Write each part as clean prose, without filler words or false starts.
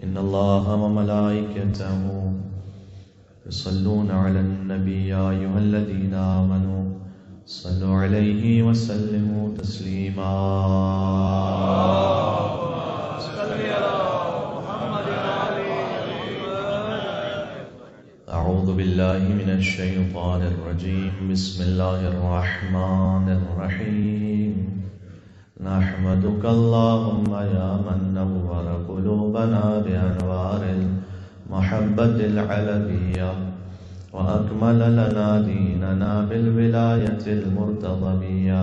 إن الله وملائكته يصلون على النبي يا أيها الذين آمنوا صلوا عليه وسلموا تسليما أعوذ بالله من الشيطان الرجيم بسم الله الرحمن الرحيم نحمدك اللهم يا من نور قلوبنا بأنوار المحبة العلبية وأكمل لنا ديننا بالولاية المرتضبية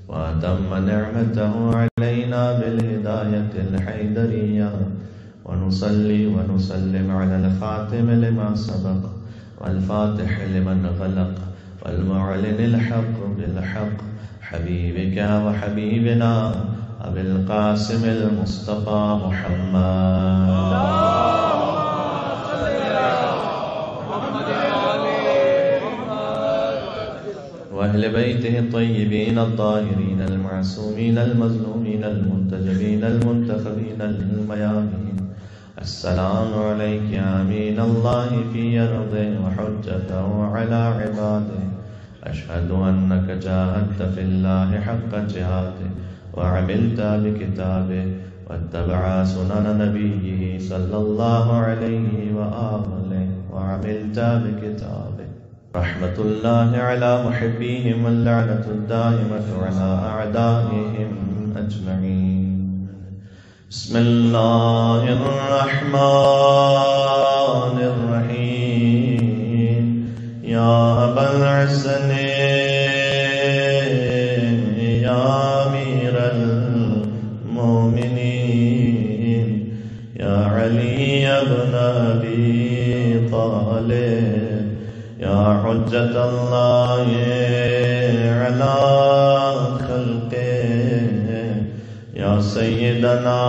وأتم نعمته علينا بالهداية الحيدرية ونصلي ونسلم على الخاتم لما سبق والفاتح لمن غلق والمعلن الحق بالحق حبيبك وحبيبنا أبي القاسم المصطفى محمد وأهل بيته الطيبين الطاهرين المعصومين المظلومين المنتجبين المنتخبين الميامين السلام عليك يا أمين الله في أرضه وحجته على عباده أشهد أنك جاهدت في الله حق جهاده وعملت بكتابه واتبع سنن نبيه صلى الله عليه وآله وعملت بكتابه رحمة الله على محبيهم واللعنة الدائمة على أعدائهم أجمعين بسم الله الرحمن الرحيم يا أبا الحسن يا أمير المؤمنين يا علي بن أبي طالب يا حجة الله على خلقه يا سيدنا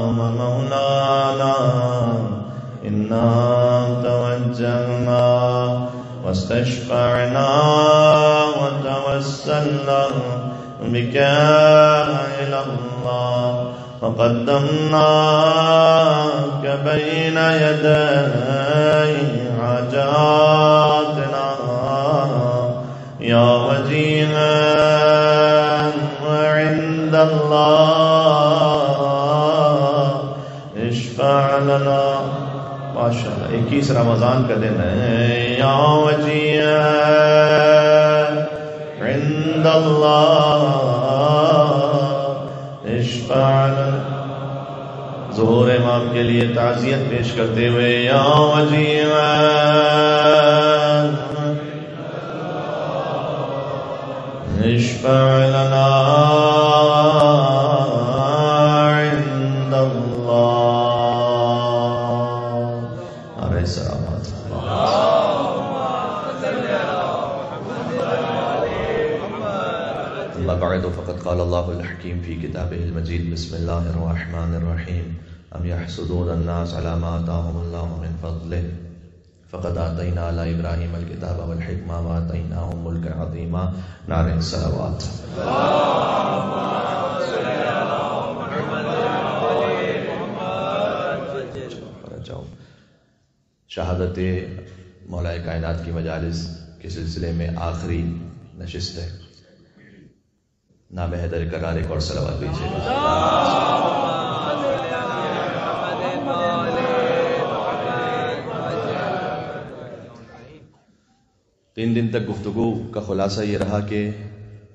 ومولانا إنا توجهنا واستشفعنا وتوسلنا بك إلى الله وقدمناك بين يدي حاجاتنا يا وجيها وعند الله اشفع لنا ماشاءاللہ 21 رمضان کا دن ہے یا وجیہ عند اللہ اشفع لنا ظہور امام کے لیے تعزیت پیش کرتے ہوئے یا وجیہ اشفع لنا عند اللہ علیہ السلام اما بعد فقد قال الله الحكيم في كتابه المجيد بسم الله الرحمن الرحيم ام يحسدون الناس على ما آتاهم الله من فضله فقد آتينا على إبراهيم الكتاب والحكمة وآتيناهم ملكا عظيما نعرہ الصلوات شہادت مولا کائنات کی مجالس کے سلسلے میں آخری نشست ہے نام حیدر کرار ایک اور صلوات دیجیے 3 دن تک گفتگو کا خلاصہ یہ رہا کہ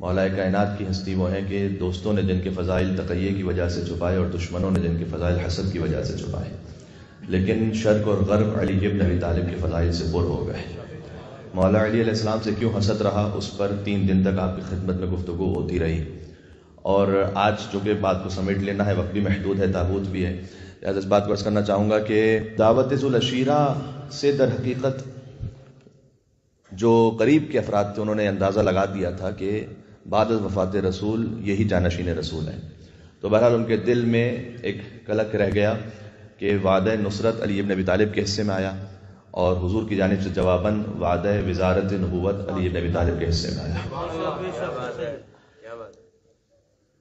مولا کائنات کی ہستی وہ ہے کہ دوستوں نے جن کے فضائل تقیہ کی وجہ سے چھپائے اور دشمنوں نے جن کے فضائل حسد کی وجہ سے چھپائے، لیکن شرق اور غرب علی ابن ابی طالب کے فضائل سے پر ہو گئے۔ مولا علی علیہ السلام سے کیوں حسد رہا، اس پر 3 دن تک آپ کی خدمت میں گفتگو ہوتی رہی، اور آج چونکہ بات کو سمیٹ لینا ہے، وقت بھی محدود ہے، تابوت بھی ہے، لہذا اس بات کو عرض کرنا چاہوں گا کہ دعوت ذوالعشیرہ سے در حقیقت جو قریب کے افراد تھے انہوں نے اندازہ لگا دیا تھا کہ بعد از وفات رسول یہی جانشین رسول ہیں، تو بہرحال ان کے دل میں ایک کلک رہ گیا کہ وعدہ نصرت علی ابن ابی طالب کے حصے میں آیا، اور حضور کی جانب سے جواباً وعدہ وزارت نبوت علی ابن ابی طالب کے حصے میں آیا۔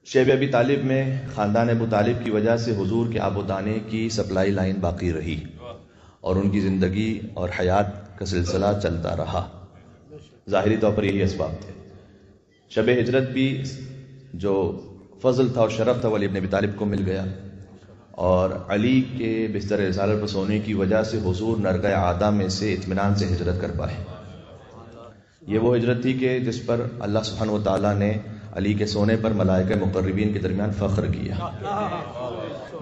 شیب ابی طالب میں خاندان ابو طالب کی وجہ سے حضور کے آب و دانے کی سپلائی لائن باقی رہی اور ان کی زندگی اور حیات کا سلسلہ چلتا رہا. ظاہری طور پر یہی اسباب تھے. شب ہجرت بھی جو فضل تھا اور شرف تھا وہ علی ابن ابی طالب کو مل گیا، اور علی کے بستر رسالت پر سونے کی وجہ سے حضور نرگہ عادہ میں سے اطمینان سے ہجرت کر پائے. یہ وہ ہجرت تھی کہ جس پر اللہ سبحانہ و تعالیٰ نے علی کے سونے پر ملائکہ مقربین کے درمیان فخر کیا.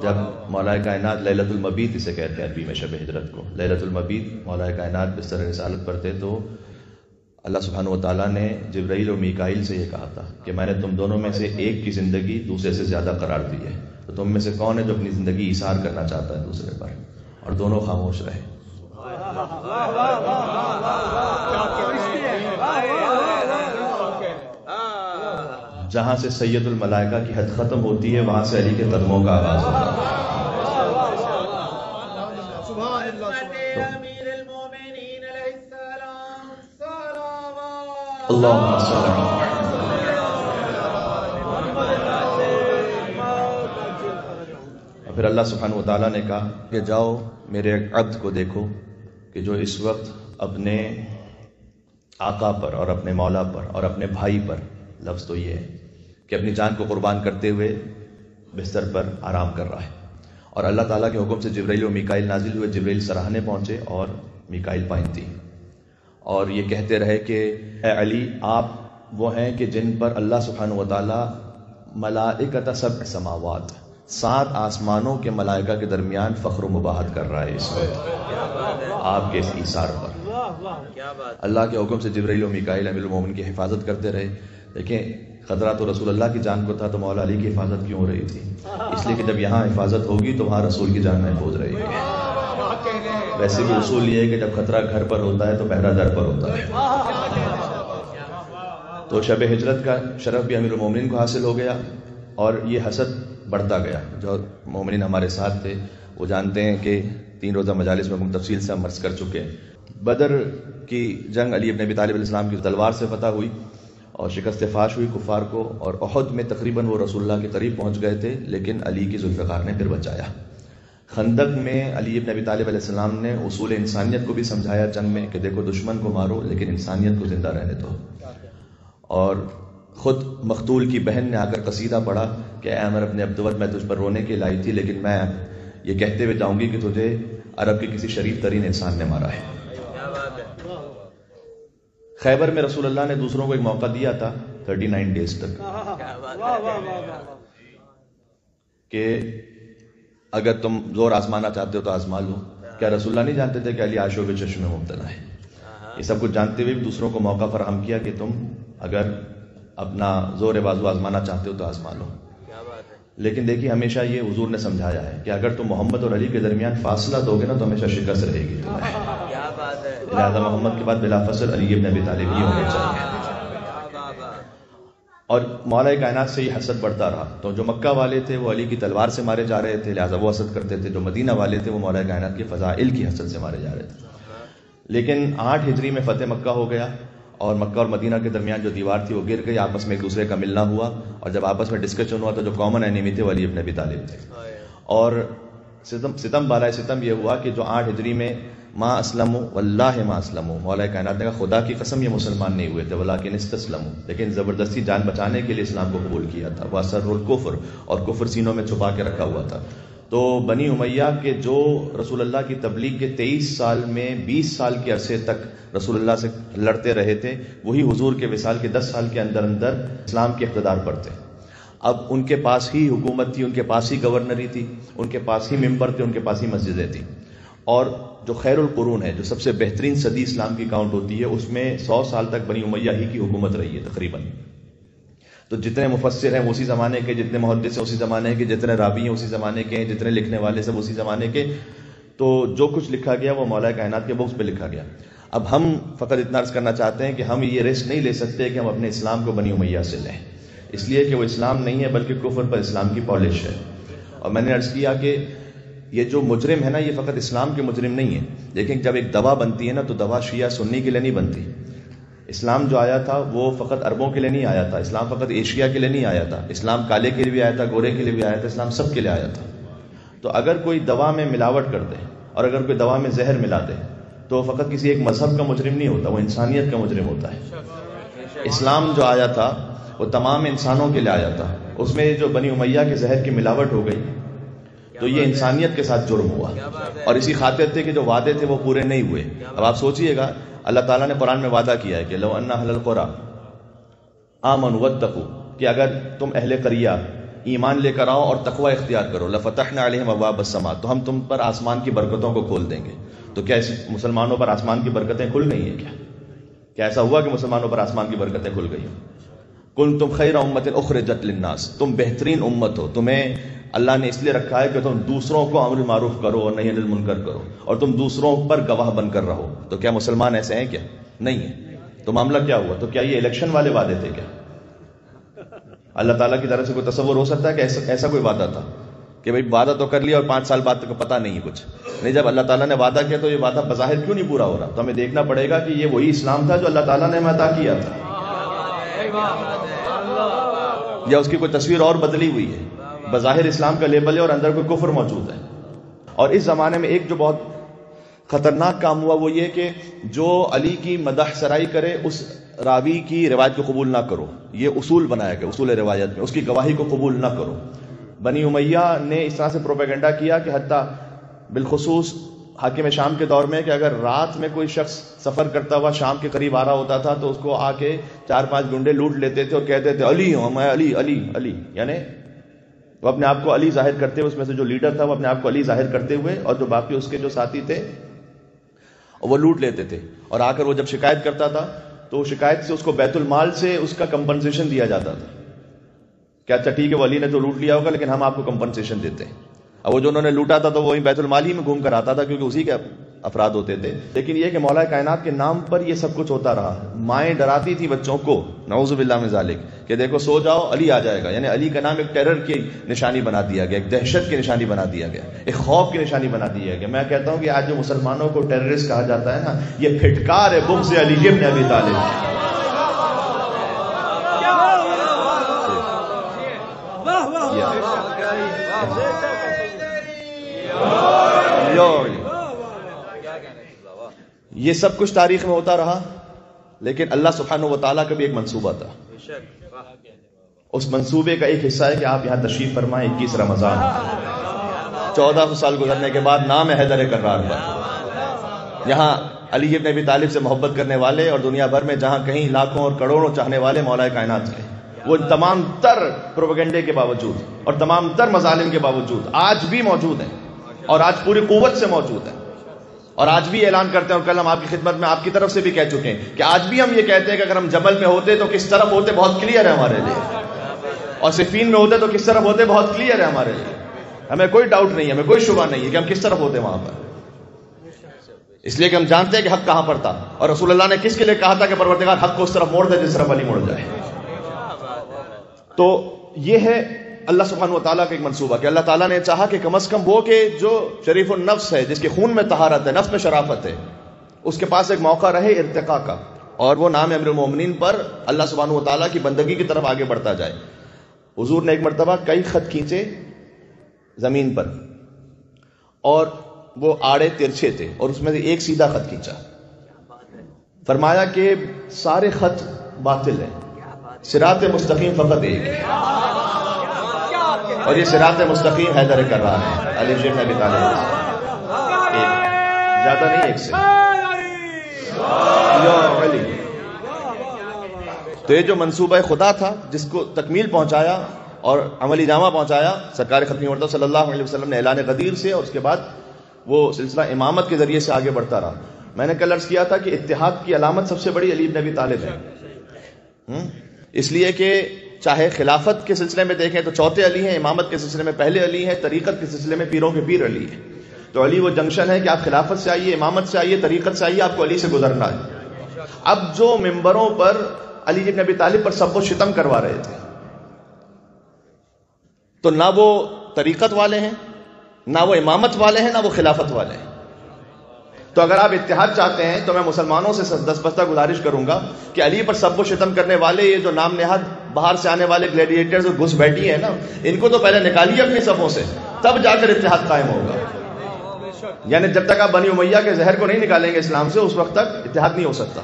جب مولا کائنات لیلۃ المبیت اسے کہتے ہیں عربی میں شب ہجرت کو، لیلۃ المبیت مولا کائنات بستر رسالت پر تھے، تو اللہ سبحانہ و تعالیٰ نے جبرائیل اور میکائیل سے یہ کہا تھا کہ میں نے تم دونوں میں سے ایک کی زندگی دوسرے سے زیادہ قرار دی ہے، تو تم میں سے کون ہے جو اپنی زندگی ایثار کرنا چاہتا ہے دوسرے پر؟ اور دونوں خاموش رہے. جہاں سے سید الملائکہ کی حد ختم ہوتی ہے وہاں سے علی کے قدموں کا آغاز ہوتا ہے. اللہم صل علی محمد. پھر اللہ سبحانہ و تعالیٰ نے کہا کہ جاؤ میرے عبد کو دیکھو کہ جو اس وقت اپنے آقا پر اور اپنے مولا پر اور اپنے بھائی پر، لفظ تو یہ ہے کہ اپنی جان کو قربان کرتے ہوئے بستر پر آرام کر رہا ہے. اور اللہ تعالیٰ کے حکم سے جبرائیل و میکائیل نازل ہوئے. جبرائیل سراہنے پہنچے اور میکائیل پائنتی، اور یہ کہتے رہے کہ اے علی، آپ وہ ہیں کہ جن پر اللہ سبحانہ و تعالیٰ ملائکۃ سبع سماوات، 7 آسمانوں کے ملائکہ کے درمیان فخر و مباہت کر رہا ہے اس وقت آپ کے اس ایثار پر. اللہ کے حکم سے جبرائیل و میکائیل امیر المومنین کی حفاظت کرتے رہے. دیکھیں خطرہ تو رسول اللہ کی جان کو تھا، تو مولا علی کی حفاظت کیوں ہو رہی تھی؟ اس لیے کہ جب یہاں حفاظت ہوگی تو وہاں رسول کی جان محفوظ رہے گی. ویسے بھی اصول یہ ہے کہ جب خطرہ گھر پر ہوتا ہے تو پہرا در پر ہوتا ہے. تو شب ہجرت کا شرف بھی امیر المومنین کو حاصل ہو گیا، اور یہ حسد بڑھتا گیا. جو مومنین ہمارے ساتھ تھے وہ جانتے ہیں کہ 3 روزہ مجالس میں ہم تفصیل سے عرض کر چکے ہیں. بدر کی جنگ علی ابن ابی طالب علیہ السلام کی تلوار سے فتح ہوئی اور شکست فاش ہوئی کفار کو، اور احد میں تقریباً وہ رسول اللہ کے قریب پہنچ گئے تھے، لیکن علی کی ذوالفقار نے پھر بچایا. خندق میں علی ابن ابی طالب علیہ السلام نے اصول انسانیت کو بھی سمجھایا جنگ میں کہ دیکھو دشمن کو مارو لیکن انسانیت کو زندہ رہنے دو. اور خود مقتول کی بہن نے آ کر قصیدہ پڑھا کہ اے عمر ابن عبدود، میں تجھ پر رونے کے لائی تھی، لیکن میں یہ کہتے ہوئے جاؤں گی کہ تجھے عرب کے کسی شریف ترین انسان نے مارا ہے. خیبر میں رسول اللہ نے دوسروں کو ایک موقع دیا تھا 39 ڈیز تک کہ اگر تم زور آزمانا چاہتے ہو تو آزما لو. کیا رسول اللہ نہیں جانتے تھے کہ علی عاشق کے چشم میں مبتلا ہے؟ یہ سب کچھ جانتے ہوئے بھی دوسروں کو موقع فراہم کیا کہ تم اگر اپنا زور بازو آزمانا چاہتے ہو تو آزما لو. لیکن دیکھیے ہمیشہ یہ حضور نے سمجھایا ہے کہ اگر تم محمد اور علی کے درمیان فاصلہ دو گے نا تو ہمیشہ شکست رہے گی تمہیں. لہذا محمد کے بعد بلا فصل علی ابن ابی طالب ہی ہونے چاہیے. اور مولا کائنات سے یہ حسد بڑھتا رہا. تو جو مکہ والے تھے وہ علی کی تلوار سے مارے جا رہے تھے، لہذا وہ حسد کرتے تھے. جو مدینہ والے تھے وہ مولا کائنات کے فضائل کی حسد سے مارے جا رہے تھے. لیکن 8 ہجری میں فتح مکہ ہو گیا، اور مکہ اور مدینہ کے درمیان جو دیوار تھی وہ گر گئی. آپس میں ایک دوسرے کا ملنا ہوا، اور جب آپس میں ڈسکشن ہوا تو جو کامن اینیمی تھے وہ علی ابن ابی طالب تھے. اور ستم بالائے ستم یہ ہوا کہ جو 8 ہجری میں ما اسلموا واللہ ما اسلموا، مولا کائنات نے کہا خدا کی قسم یہ مسلمان نہیں ہوئے تھے، ولکن استسلموا، لیکن زبردستی جان بچانے کے لیے اسلام کو قبول کیا تھا. وہ اسر الکفر، اور کفر سینوں میں چھپا کے رکھا ہوا تھا. تو بنی امیہ کے جو رسول اللہ کی تبلیغ کے 23 سال میں 20 سال کے عرصے تک رسول اللہ سے لڑتے رہے تھے، وہی حضور کے وصال کے 10 سال کے اندر اندر اسلام کے اقتدار پر تھے. اب ان کے پاس ہی حکومت تھی، ان کے پاس ہی گورنری تھی، ان کے پاس ہی ممبر تھے، ان کے پاس ہی مسجدیں تھیں. اور جو خیر القرون ہے، جو سب سے بہترین صدی اسلام کی کاؤنٹ ہوتی ہے، اس میں 100 سال تک بنی امیہ ہی کی حکومت رہی ہے تقریباً. تو جتنے مفسر ہیں وہ اسی زمانے کے، جتنے محدث ہیں اسی زمانے کے، جتنے راوی ہیں اسی زمانے کے ہیں، جتنے لکھنے والے سب اسی زمانے کے. تو جو کچھ لکھا گیا وہ مولا کائنات کے بکس پہ لکھا گیا. اب ہم فقط اتنا عرض کرنا چاہتے ہیں کہ ہم یہ رسک نہیں لے سکتے کہ ہم اپنے اسلام کو بنی امیہ سے لیں، اس لیے کہ وہ اسلام نہیں ہے بلکہ کفر پر اسلام کی پالش ہے. اور میں نے عرض کیا کہ یہ جو مجرم ہے نا، یہ فقط اسلام کے مجرم نہیں ہے. لیکن جب ایک دوا بنتی ہے نا تو دوا شیعہ سنی کے لیے نہیں بنتی. اسلام جو آیا تھا وہ فقط عربوں کے لیے نہیں آیا تھا، اسلام فقط ایشیا کے لیے نہیں آیا تھا، اسلام کالے کے لیے بھی آیا تھا، گورے کے لیے بھی آیا تھا، اسلام سب کے لیے آیا تھا۔ تو اگر کوئی دوا میں ملاوٹ کر دے اور اگر کوئی دوا میں زہر ملا دے تو فقط کسی ایک مذہب کا مجرم نہیں ہوتا، وہ انسانیت کا مجرم ہوتا ہے۔ اسلام جو آیا تھا وہ تمام انسانوں کے لیے آیا تھا، اس میں جو بنی امیہ کے زہر کی ملاوٹ ہو گئی تو یہ انسانیت کے ساتھ جرم ہوا، اور اسی خاطر تھے کہ جو وعدے تھے وہ پورے نہیں ہوئے۔ اب آپ سوچئے گا، اللہ تعالیٰ نے قرآن میں وعدہ کیا ہے کہ لو ان اہل القری آمنوا واتقوا، کہ اگر تم اہل قریہ ایمان لے کر آؤ اور تقوی اختیار کرو، لفتحنا علیہم ابواب السماء، تو ہم تم پر آسمان کی برکتوں کو کھول دیں گے۔ تو کیا اس مسلمانوں پر آسمان کی برکتیں کھل گئی ہیں؟ کیا ایسا ہوا کہ مسلمانوں پر آسمان کی برکتیں کھل گئی؟ کنتم خیر امۃ اخرجت للناس، تم بہترین امت ہو، تمہیں اللہ نے اس لیے رکھا ہے کہ تم دوسروں کو امر معروف کرو اور نہی عن المنکر کرو، اور تم دوسروں پر گواہ بن کر رہو۔ تو کیا مسلمان ایسے ہیں؟ کیا نہیں ہے؟ تو معاملہ کیا ہوا؟ تو کیا یہ الیکشن والے وعدے تھے کیا؟ اللہ تعالیٰ کی طرف سے کوئی تصور ہو سکتا ہے کہ ایسا کوئی وعدہ تھا کہ بھئی وعدہ تو کر لیا اور 5 سال بعد تک پتہ نہیں کچھ نہیں؟ جب اللہ تعالیٰ نے وعدہ کیا تو یہ وعدہ بظاہر کیوں نہیں پورا ہو رہا؟ تو ہمیں دیکھنا پڑے گا کہ یہ وہی اسلام تھا جو اللہ تعالیٰ نے ہمیں عطا کیا تھا، یا اس کی کوئی تصویر اور بدلی ہوئی ہے؟ بظاہر اسلام کا لیبل ہے اور اندر کوئی کفر موجود ہے۔ اور اس زمانے میں ایک جو بہت خطرناک کام ہوا وہ یہ کہ جو علی کی مدح سرائی کرے اس راوی کی روایت کو قبول نہ کرو، یہ اصول بنایا گیا اصول روایت میں، اس کی گواہی کو قبول نہ کرو۔ بنی امیہ نے اس طرح سے پروپیگنڈا کیا کہ حتیٰ بالخصوص حاکم شام کے دور میں کہ اگر رات میں کوئی شخص سفر کرتا ہوا شام کے قریب آ رہا ہوتا تھا تو اس کو آ کے 4-5 گنڈے لوٹ لیتے تھے اور کہتے تھے علی ہوں میں، علی علی علی، یعنی وہ اپنے آپ کو علی ظاہر کرتے ہوئے، اس میں سے جو لیڈر تھا وہ اپنے آپ کو علی ظاہر کرتے ہوئے، اور جو باقی اس کے جو ساتھی تھے وہ لوٹ لیتے تھے۔ اور آ کر وہ جب شکایت کرتا تھا تو شکایت سے اس کو بیت المال سے اس کا کمپنسیشن دیا جاتا تھا کہ اچھا ٹھیک ہے وہ علی نے تو لوٹ لیا ہوگا لیکن ہم آپ کو کمپنسیشن دیتے ہیں۔ اب وہ جو انہوں نے لوٹا تھا تو وہی بیت المال ہی میں گھوم کر آتا تھا کیونکہ اسی کے افراد ہوتے تھے۔ لیکن یہ کہ مولا کائنات کے نام پر یہ سب کچھ ہوتا رہا۔ مائیں ڈراتی تھی بچوں کو، نعوذ باللہ من ذالک، کہ دیکھو سو جاؤ علی آ جائے گا، یعنی علی کا نام ایک ٹیرر کی نشانی بنا دیا گیا، ایک دہشت کی نشانی بنا دیا گیا، ایک خوف کی نشانی بنا دیا گیا۔ میں کہتا ہوں کہ آج جو مسلمانوں کو ٹیررسٹ کہا جاتا ہے نا، یہ پھٹکار ہے بغض علی ابن ابی طالب۔ یہ سب کچھ تاریخ میں ہوتا رہا، لیکن اللہ سبحانہ و تعالیٰ کا بھی ایک منصوبہ تھا۔ اس منصوبے کا ایک حصہ ہے کہ آپ یہاں تشریف فرمائیں 21 رمضان، 1400 سال گزرنے کے بعد نام ہے حیدر کرار پر۔ یہاں علی ابن ابی طالب سے محبت کرنے والے اور دنیا بھر میں جہاں کہیں لاکھوں اور کروڑوں چاہنے والے مولا کائنات کے، وہ تمام تر پروپیگنڈے کے باوجود اور تمام تر مظالم کے باوجود آج بھی موجود ہیں، اور آج پوری قوت سے موجود ہیں، اور آج بھی اعلان کرتے ہیں۔ اور کل ہم آپ کی خدمت میں آپ کی طرف سے بھی کہہ چکے ہیں کہ آج بھی ہم یہ کہتے ہیں کہ اگر ہم جبل میں ہوتے تو کس طرف ہوتے بہت کلیئر ہے ہمارے لیے، اور صفین میں ہوتے تو کس طرف ہوتے بہت کلیئر ہے ہمارے لیے۔ ہمیں کوئی ڈاؤٹ نہیں ہے، ہمیں کوئی شبہ نہیں ہے کہ ہم کس طرف ہوتے وہاں پر، اس لیے کہ ہم جانتے ہیں کہ حق کہاں پر تھا، اور رسول اللہ نے کس کے لیے کہا تھا کہ پروردگار حق کو اس طرف موڑ دے جس طرف علی مڑ جائے۔ تو یہ ہے اللہ سبحانہ و تعالیٰ کا ایک منصوبہ کہ اللہ تعالیٰ نے چاہا کہ کم از کم وہ کہ جو شریف النفس ہے، جس کے خون میں طہارت ہے، نفس میں شرافت ہے، اس کے پاس ایک موقع رہے ارتقاء کا، اور وہ نام امیر المومنین پر اللہ سبحانہ و تعالیٰ کی بندگی کی طرف آگے بڑھتا جائے۔ حضور نے ایک مرتبہ کئی خط کھینچے زمین پر، اور وہ آڑے ترچھے تھے، اور اس میں سے ایک سیدھا خط کھینچا۔ فرمایا کہ سارے خط باطل ہیں، صراط مستقیم فقط ایک ہے، اور یہ صراط مستقیم حیدر کرار ہے، علی ابن ابی طالب، ایک زیادہ نہیں، ایک سے یا علی۔ تو یہ جو منصوبہ خدا تھا جس کو تکمیل پہنچایا اور عملی جامہ پہنچایا سرکار ختم مرتضی صلی اللہ علیہ وسلم نے اعلان غدیر سے، اور اس کے بعد وہ سلسلہ امامت کے ذریعے سے آگے بڑھتا رہا۔ میں نے کل عرض کیا تھا کہ اتحاد کی علامت سب سے بڑی علی ابن ابی طالب ہے، اس لیے کہ چاہے خلافت کے سلسلے میں دیکھیں تو چوتھے علی ہیں، امامت کے سلسلے میں پہلے علی ہیں، طریقت کے سلسلے میں پیروں کے پیر علی ہیں۔ تو علی وہ جنکشن ہے کہ آپ خلافت سے آئیے، امامت سے آئیے، طریقت سے آئیے، آپ کو علی سے گزرنا ہے۔ اب جو ممبروں پر علی ابن ابی طالب پر سب و شتم کروا رہے تھے، تو نہ وہ طریقت والے ہیں، نہ وہ امامت والے ہیں، نہ وہ خلافت والے ہیں۔ تو اگر آپ اتحاد چاہتے ہیں تو میں مسلمانوں سے دستبستہ گزارش کروں گا کہ علی پر سب و شتم کرنے والے یہ جو نام نہاد باہر سے آنے والے گلیڈیٹرز اور گھس بیٹھی ہیں نا، ان کو تو پہلے نکالیے اپنی صفوں سے، تب جا کر اتحاد قائم ہوگا. یعنی جب تک آپ بنی امیہ کے زہر کو نہیں نکالیں گے اسلام سے، اس وقت تک اتحاد نہیں ہو سکتا.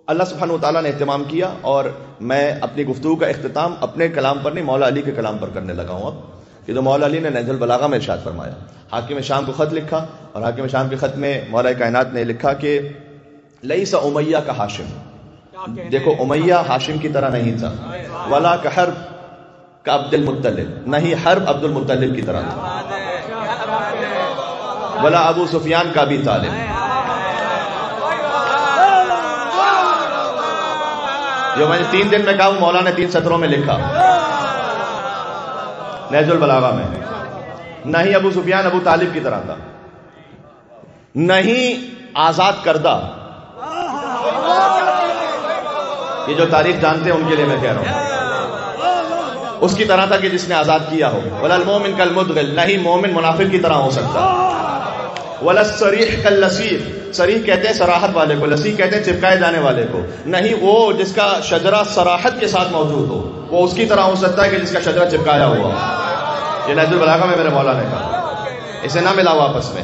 اللہ سبحانہ وتعالیٰ نے اہتمام کیا، اور میں اپنی گفتگو کا اختتام اپنے کلام پر نہیں، مولا علی کے کلام پر کرنے لگا ہوں اب، کہ جو مولا علی نے نہج البلاغہ میں ارشاد فرمایا. حاکم شام کو خط لکھا، اور حاکم شام کے خط میں مولا کائنات نے لکھا کہ لیس امیہ کا ہاشم، دیکھو امیہ ہاشم کی طرح نہیں تھا، ولا کا حرب کا عبد المطلب، نہیں حرب عبد المطلب کی طرح تھا، ولا ابو سفیان کا بھی طالب. جو میں نے 3 دن میں کہا وہ مولا نے 3 سطروں میں لکھا نہج البلاغہ میں. نہیں ابو سفیان ابو طالب کی طرح تھا، نہیں آزاد کردہ، یہ جو تاریخ جانتے ہیں ان کے لیے میں کہہ رہا ہوں، اس کی طرح تھا کہ جس نے آزاد کیا ہو. ولا المؤمن کالمدغل، نہیں مومن منافق کی طرح ہو سکتا. ولا الصریح کاللصیق، صریح کہتے ہیں صراحت والے کو، لصیق کہتے ہیں چپکائے جانے والے کو، نہیں وہ جس کا شجرہ صراحت کے ساتھ موجود ہو وہ اس کی طرح ہو سکتا ہے کہ جس کا شجرہ چپکایا ہوا. یہ نہج البلاغہ میں میرے مولا نے کہا، اسے نہ ملا آپس میں.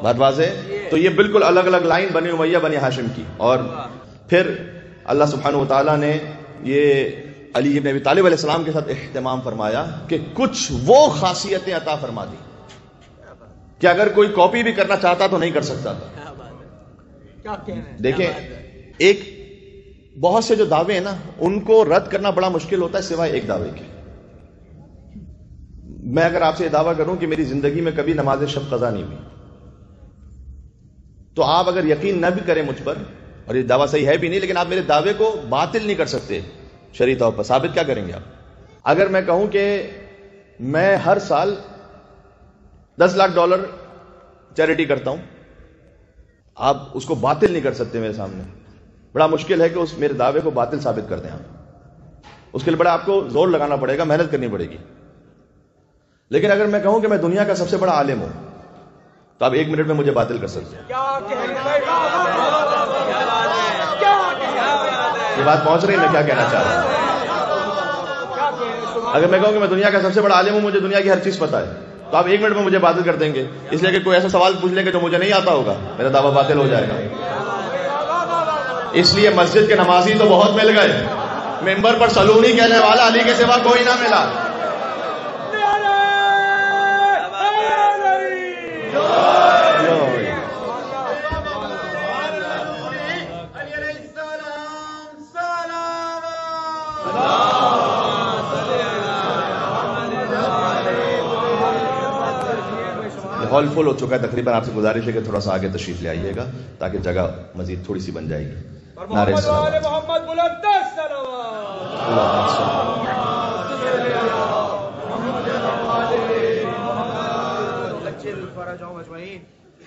بات واضح؟ تو یہ بالکل الگ الگ لائن بنی امیہ بنی ہاشم کی. اور پھر اللہ سبحانہ وتعالیٰ نے یہ علی ابن ابی طالب علیہ السلام کے ساتھ اہتمام فرمایا کہ کچھ وہ خاصیتیں عطا فرما دی کہ اگر کوئی کاپی بھی کرنا چاہتا تو نہیں کر سکتا تھا. دیکھیں، ایک بہت سے جو دعوے ہیں نا ان کو رد کرنا بڑا مشکل ہوتا ہے سوائے ایک دعوے کے. میں اگر آپ سے یہ دعویٰ کروں کہ میری زندگی میں کبھی نماز شب قضا نہیں ہوئی، تو آپ اگر یقین نہ بھی کریں مجھ پر، اور یہ دعویٰ صحیح ہے بھی نہیں، لیکن آپ میرے دعوے کو باطل نہیں کر سکتے شرعی طور پر. ثابت کیا کریں گے آپ؟ اگر میں کہوں کہ میں ہر سال $10 لاکھ چیریٹی کرتا ہوں، آپ اس کو باطل نہیں کر سکتے میرے سامنے. بڑا مشکل ہے کہ اس میرے دعوے کو باطل ثابت کر دیں آپ. اس کے لیے بڑا آپ کو زور لگانا پڑے گا، محنت کرنی پڑے گی. لیکن اگر میں کہوں کہ میں دنیا کا سب سے بڑا عالم ہوں تو آپ 1 منٹ میں مجھے باطل کر سکتے ہیں. یہ بات پہنچ رہی ہے میں کیا کہنا چاہ رہا ہوں؟ اگر میں کہوں کہ میں دنیا کا سب سے بڑا عالم ہوں، مجھے دنیا کی ہر چیز پتہ ہے، تو آپ 1 منٹ میں مجھے باطل کر دیں گے. اس لیے کہ کوئی ایسا سوال پوچھ لیں گے جو مجھے نہیں آتا ہوگا، میرا دعویٰ باطل ہو جائے گا. اس لیے مسجد کے نمازی تو بہت مل گئے، ممبر پر سلونی کہنے والا علی کے سوا کوئی نہ ملا. ہال فل ہو چکا ہے تقریباً. آپ سے گزارش ہے کہ تھوڑا سا آگے تشریف لے آئیے گا تاکہ جگہ مزید تھوڑی سی بن جائے گی. نعرہ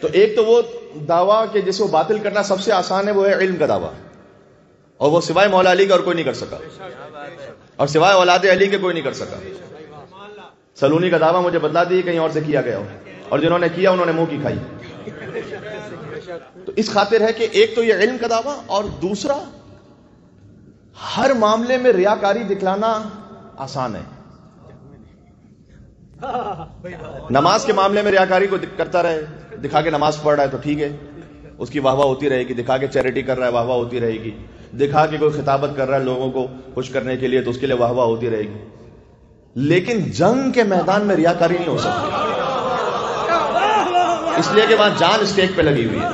تو ایک تو وہ دعویٰ کہ جسے وہ باطل کرنا سب سے آسان ہے، وہ ہے علم کا دعویٰ، اور وہ سوائے مولا علی کا اور کوئی نہیں کر سکا، اور سوائے اولاد علی کے کوئی نہیں کر سکا. سلونی کا دعویٰ مجھے بتلا دیے کہیں اور سے کیا گیا ہو، اور جنہوں نے کیا انہوں نے منہ کی کھائی. تو اس خاطر ہے کہ ایک تو یہ علم کا دعویٰ، اور دوسرا ہر معاملے میں ریاکاری دکھلانا آسان ہے. نماز کے معاملے میں ریاکاری کو کرتا رہے، دکھا کے نماز پڑھ رہا ہے تو ٹھیک ہے، اس کی واہ واہ ہوتی رہے گی. دکھا کے چیریٹی کر رہا ہے، واہ واہ ہوتی رہے گی. دکھا کے کوئی خطابت کر رہا ہے لوگوں کو خوش کرنے کے لیے تو اس کے لیے واہ واہ ہوتی رہے گی. لیکن جنگ کے میدان میں ریاکاری نہیں ہو سکتی، اس لیے کہ وہاں جان اسٹیک پہ لگی ہوئی ہے.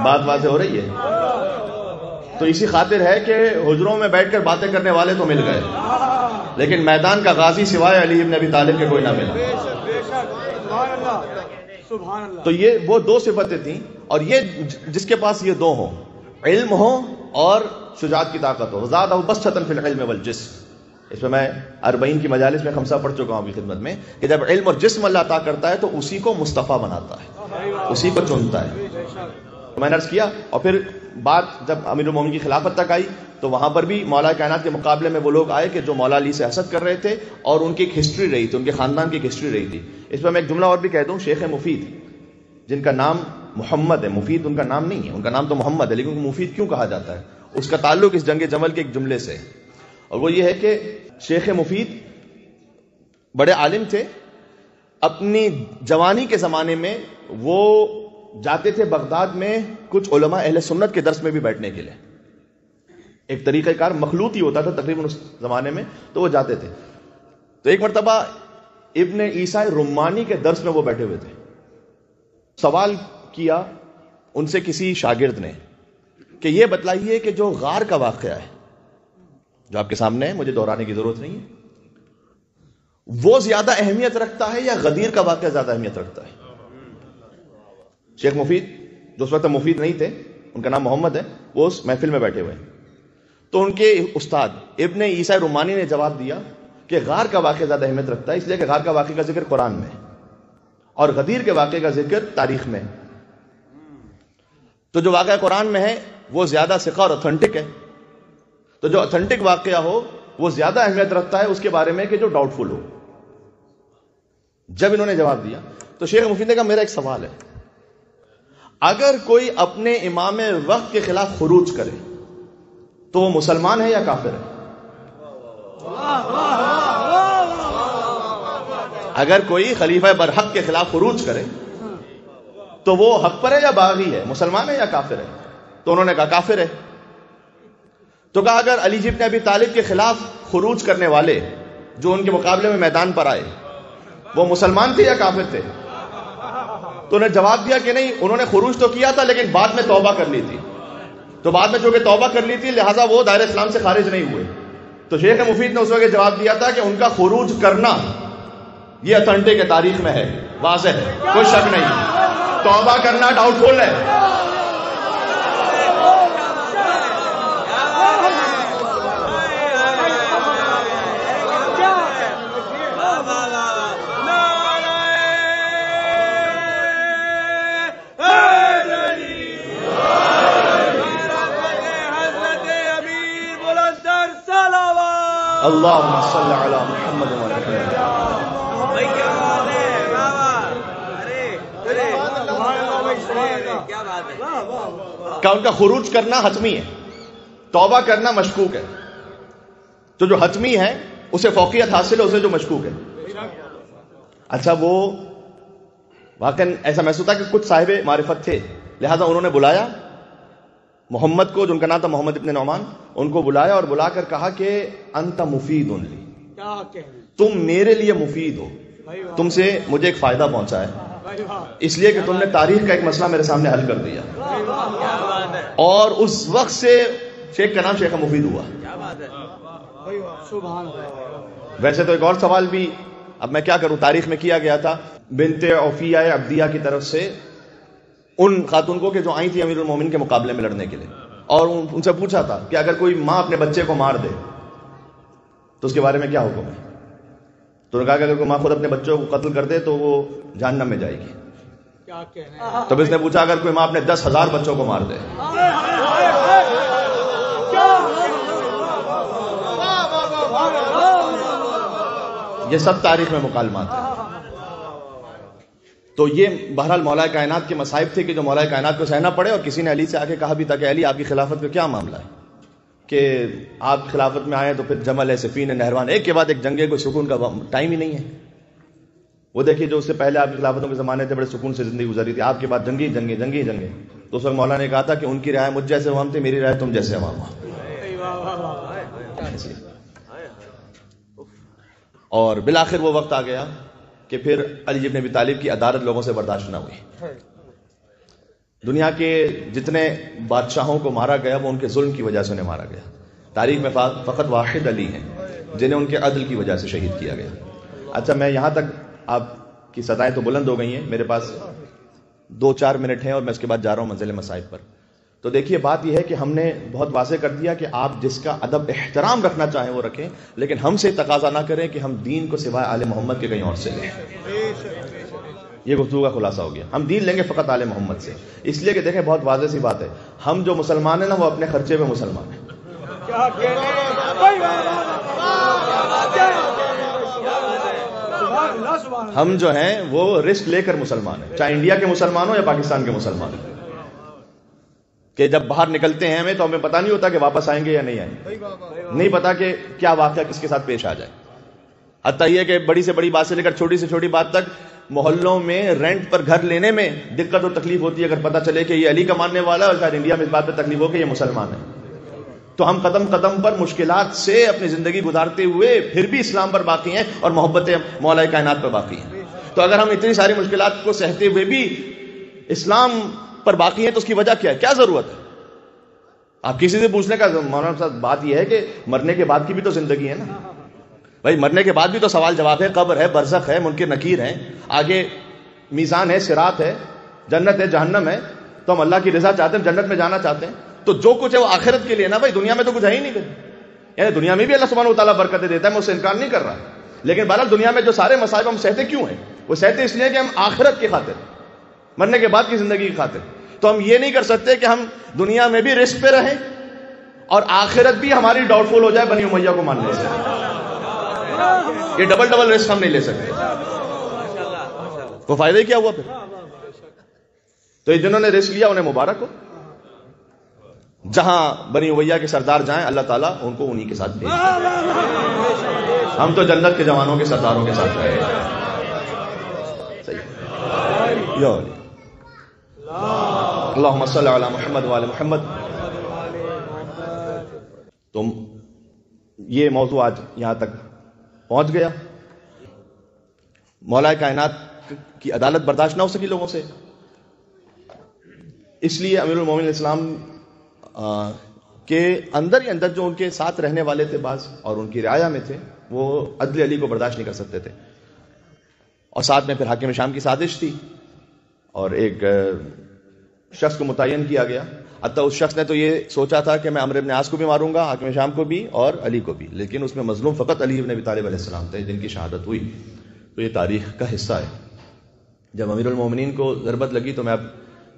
بات واضح ہو رہی ہے؟ تو اسی خاطر ہے کہ حجروں میں بیٹھ کر باتیں کرنے والے تو مل گئے، لیکن میدان کا غازی سوائے علی ابن ابی طالب کے کوئی نہ ملا. تو یہ وہ 2 صفتیں تھیں، اور یہ جس کے پاس یہ 2 ہوں، علم ہو اور شجاعت کی طاقت ہو. زادہ بسطۃ فی العلم والجسم. اس میں 40 کی مجالس میں خمسہ پڑھ چکا ہوں اپنی خدمت میں کہ جب علم اور جسم اللہ عطا کرتا ہے تو اسی کو مصطفیٰ بناتا ہے، اسی کو چنتا ہے. میں نے عرض کیا، اور پھر بات جب امیر المومنین کی خلافت تک آئی تو وہاں پر بھی مولا کائنات کے مقابلے میں وہ لوگ آئے کہ جو مولا علی سے حسد کر رہے تھے، اور ان کی ایک ہسٹری رہی تھی، ان کے خاندان کی ایک ہسٹری رہی تھی. اس پر میں ایک جملہ اور بھی کہہ دوں. شیخ مفید جن کا نام محمد ہے، مفید ان کا نام نہیں ہے، ان کا نام تو محمد ہے، لیکن مفید کیوں کہا جاتا ہے؟ اس کا تعلق اس جنگ جمل کے ایک جملے سے، اور وہ یہ ہے کہ شیخ مفید بڑے عالم تھے. اپنی جوانی کے زمانے میں وہ جاتے تھے بغداد میں کچھ علماء اہل سنت کے درس میں بھی بیٹھنے کے لیے. ایک طریقہ کار مخلوط ہی ہوتا تھا تقریباً اس زمانے میں، تو وہ جاتے تھے. تو ایک مرتبہ ابن عیسیٰ رمانی کے درس میں وہ بیٹھے ہوئے تھے. سوال کیا ان سے کسی شاگرد نے کہ یہ بتلائیے کہ جو غار کا واقعہ ہے جو آپ کے سامنے ہے، مجھے دہرانے کی ضرورت نہیں ہے، وہ زیادہ اہمیت رکھتا ہے یا غدیر کا واقعہ زیادہ اہمیت رکھتا ہے؟ شیخ مفید جو اس وقت مفید نہیں تھے، ان کا نام محمد ہے، وہ اس محفل میں بیٹھے ہوئے ہیں. تو ان کے استاد ابن عیسیٰ رمانی نے جواب دیا کہ غار کا واقعہ زیادہ اہمیت رکھتا ہے، اس لیے کہ غار کا واقعہ کا ذکر قرآن میں اور غدیر کے واقعے کا ذکر تاریخ میں. تو جو واقعہ قرآن میں ہے وہ زیادہ ثقہ اور اوتھینٹک ہے، تو جو اوتھینٹک واقعہ ہو وہ زیادہ اہمیت رکھتا ہے اس کے بارے میں کہ جو ڈاؤٹ فل ہو. جب انہوں نے جواب دیا تو شیخ مفید نے کہا میرا ایک سوال ہے، اگر کوئی اپنے امام وقت کے خلاف خروج کرے تو وہ مسلمان ہے یا کافر ہے؟ اگر کوئی خلیفہ برحق کے خلاف خروج کرے تو وہ حق پر ہے یا باغی ہے، مسلمان ہے یا کافر ہے؟ تو انہوں نے کہا کافر ہے. تو کہا اگر علی ابن ابی طالب کے خلاف خروج کرنے والے جو ان کے مقابلے میں میدان پر آئے وہ مسلمان تھے یا کافر تھے؟ تو انہیں جواب دیا کہ نہیں، انہوں نے خروج تو کیا تھا لیکن بعد میں توبہ کر لی تھی. تو بعد میں چونکہ توبہ کر لی تھی لہٰذا وہ دائرہ اسلام سے خارج نہیں ہوئے. تو شیخ مفید نے اس وقت جواب دیا تھا کہ ان کا خروج کرنا یہ اتھینٹک تاریخ میں ہے، واضح ہے، کوئی شک نہیں. توبہ کرنا ڈاؤٹ فل ہے. اللہم صلی علی محمد و علی کہ ان کا خروج کرنا حتمی ہے، توبہ کرنا مشکوک ہے. تو جو حتمی ہے اسے فوقیت حاصل ہے، اسے جو مشکوک ہے. اچھا وہ واقعاً ایسا محسوس ہوتا کہ کچھ صاحب معرفت تھے، لہذا انہوں نے بلایا محمد کو، جو ان کا نام تھا محمد ابن نعمان، ان کو بلایا اور بلا کر کہا کہ انت مفید لی، تم میرے لیے مفید ہو، تم سے مجھے ایک فائدہ پہنچا ہے اس لیے کہ تم نے تاریخ کا ایک مسئلہ میرے سامنے حل کر دیا. اور اس وقت سے شیخ کا نام شیخ مفید ہوا. ویسے تو ایک اور سوال بھی اب میں کیا کروں، تاریخ میں کیا گیا تھا بنت عفیہ عبدیہ کی طرف سے ان خاتون کو کہ جو آئی تھی امیر المومنین کے مقابلے میں لڑنے کے لیے، اور ان سے پوچھا تھا کہ اگر کوئی ماں اپنے بچے کو مار دے تو اس کے بارے میں کیا حکم ہے؟ تو انہوں نے کہا کہ اگر کوئی ماں خود اپنے بچوں کو قتل کر دے تو وہ جہنم میں جائے گی. تب اس نے پوچھا اگر کوئی ماں اپنے 10,000 بچوں کو مار دے؟ یہ سب تاریخ میں مکالمات ہیں. تو یہ بہرحال مولا کائنات کے مصائب تھے کہ جو مولا کائنات کو سہنا پڑے. اور کسی نے علی سے آ کے کہا بھی تھا کہ علی آپ کی خلافت کا کیا معاملہ ہے کہ آپ خلافت میں آئے تو پھر جمل ہے، سفین ہے، نہروان، ایک کے بعد ایک جنگیں، کوئی سکون کا ٹائم ہی نہیں ہے. وہ دیکھیے جو اس سے پہلے آپ کی خلافتوں کے زمانے تھے بڑے سکون سے زندگی گزاری تھی، آپ کے بعد جنگی جنگیں جنگی جنگیں. تو اس وقت مولا نے کہا تھا کہ ان کی رائے مجھ جیسے عوام تھے، میری رائے تم جیسے عوام ہو. اور بالآخر وہ وقت آ گیا کہ پھر علی ابن ابی طالب کی عدالت لوگوں سے برداشت نہ ہوئی. دنیا کے جتنے بادشاہوں کو مارا گیا وہ ان کے ظلم کی وجہ سے انہیں مارا گیا. تاریخ میں فقط واحد علی ہیں جنہیں ان کے عدل کی وجہ سے شہید کیا گیا. اچھا میں یہاں تک، آپ کی صدائیں تو بلند ہو گئی ہیں، میرے پاس 2-4 منٹ ہیں اور میں اس کے بعد جا رہا ہوں منزل مصائب پر. تو دیکھیے بات یہ ہے کہ ہم نے بہت واضح کر دیا کہ آپ جس کا ادب احترام رکھنا چاہیں وہ رکھیں، لیکن ہم سے تقاضا نہ کریں کہ ہم دین کو سوائے آل محمد کے کہیں اور سے لیں. یہ گفتگو کا خلاصہ ہو گیا. ہم دین لیں گے فقط آل محمد سے، اس لیے کہ دیکھیں بہت واضح سی بات ہے، ہم جو مسلمان ہیں نا وہ اپنے خرچے پہ مسلمان ہیں. ہم جو ہیں وہ رسک لے کر مسلمان ہیں، چاہے انڈیا کے مسلمان ہو یا پاکستان کے مسلمان ہو، کہ جب باہر نکلتے ہیں ہمیں تو ہمیں پتہ نہیں ہوتا کہ واپس آئیں گے یا نہیں آئیں گے، نہیں پتا کہ کیا واقعہ کس کے ساتھ پیش آ جائے۔ حتیٰ یہ کہ بڑی سے بڑی بات سے لے کر چھوٹی سے چھوٹی بات تک محلوں میں رینٹ پر گھر لینے میں دقت اور تکلیف ہوتی ہے اگر پتہ چلے کہ یہ علی کا ماننے والا ہے اور شاید انڈیا میں اس بات پہ تکلیف ہو کہ یہ مسلمان ہے۔ تو ہم قدم قدم پر مشکلات سے اپنی زندگی گزارتے ہوئے پھر بھی اسلام پر باقی ہیں اور محبت مولا کائنات پر باقی ہیں۔ تو اگر ہم اتنی ساری مشکلات کو سہتے ہوئے بھی اسلام پر باقی ہیں تو اس کی وجہ کیا ہے، کیا ضرورت ہے؟ آپ کسی سے پوچھنے کا مولانا صاحب بات یہ ہے کہ مرنے کے بعد کی بھی تو زندگی ہے نا بھائی، مرنے کے بعد بھی تو سوال جواب ہے، قبر ہے، برزخ ہے، منکر نکیر ہیں، آگے میزان ہے، صراط ہے، جنت ہے، جہنم ہے۔ تو ہم اللہ کی رضا چاہتے ہیں، جنت میں جانا چاہتے ہیں، تو جو کچھ ہے وہ آخرت کے لیے نا بھائی، دنیا میں تو کچھ ہے ہی نہیں۔ یعنی دنیا میں بھی اللہ سبحانہ و تعالیٰ برکتیں دیتا ہے، میں اس سے انکار نہیں کر رہا، لیکن بہرحال دنیا میں جو سارے مصائب ہم سہتے کیوں ہیں؟ وہ سہتے اس لیے کہ ہم آخرت کی خاطر، مرنے کے بعد کی زندگی کی خاطر۔ تو ہم یہ نہیں کر سکتے کہ ہم دنیا میں بھی رسک پہ رہیں اور آخرت بھی ہماری ڈاؤٹ فل ہو جائے بنی امیہ کو ماننے سے۔ یہ ڈبل رسک ہم نہیں لے سکتے، وہ فائدہ ہی کیا ہوا پھر؟ تو جنہوں نے رسک لیا انہیں مبارک ہو، جہاں بنی امیہ کے سردار جائیں اللہ تعالیٰ ان کو انہی کے ساتھ بھیج دیں۔ ہم تو جنت کے جوانوں کے سرداروں کے ساتھ رہے۔ اللہم صلی علی محمد وعلی محمد۔ تو یہ موضوع آج یہاں تک پہنچ گیا۔ مولا کائنات کی عدالت برداشت نہ ہو سکی لوگوں سے، اس لیے امیر المومنین اسلام کے اندر ہی اندر جو ان کے ساتھ رہنے والے تھے بعض اور ان کی رعایا میں تھے، وہ عدل علی کو برداشت نہیں کر سکتے تھے، اور ساتھ میں پھر حاکم شام کی سازش تھی اور ایک شخص کو متعین کیا گیا۔ حتیٰ اس شخص نے تو یہ سوچا تھا کہ میں عمرو بن عاص کو بھی ماروں گا، حاکم شام کو بھی اور علی کو بھی، لیکن اس میں مظلوم فقط علی بن ابی طالب علیہ السلام تھے جن کی شہادت ہوئی۔ تو یہ تاریخ کا حصہ ہے۔ جب امیر المومنین کو ضربت لگی تو میں اب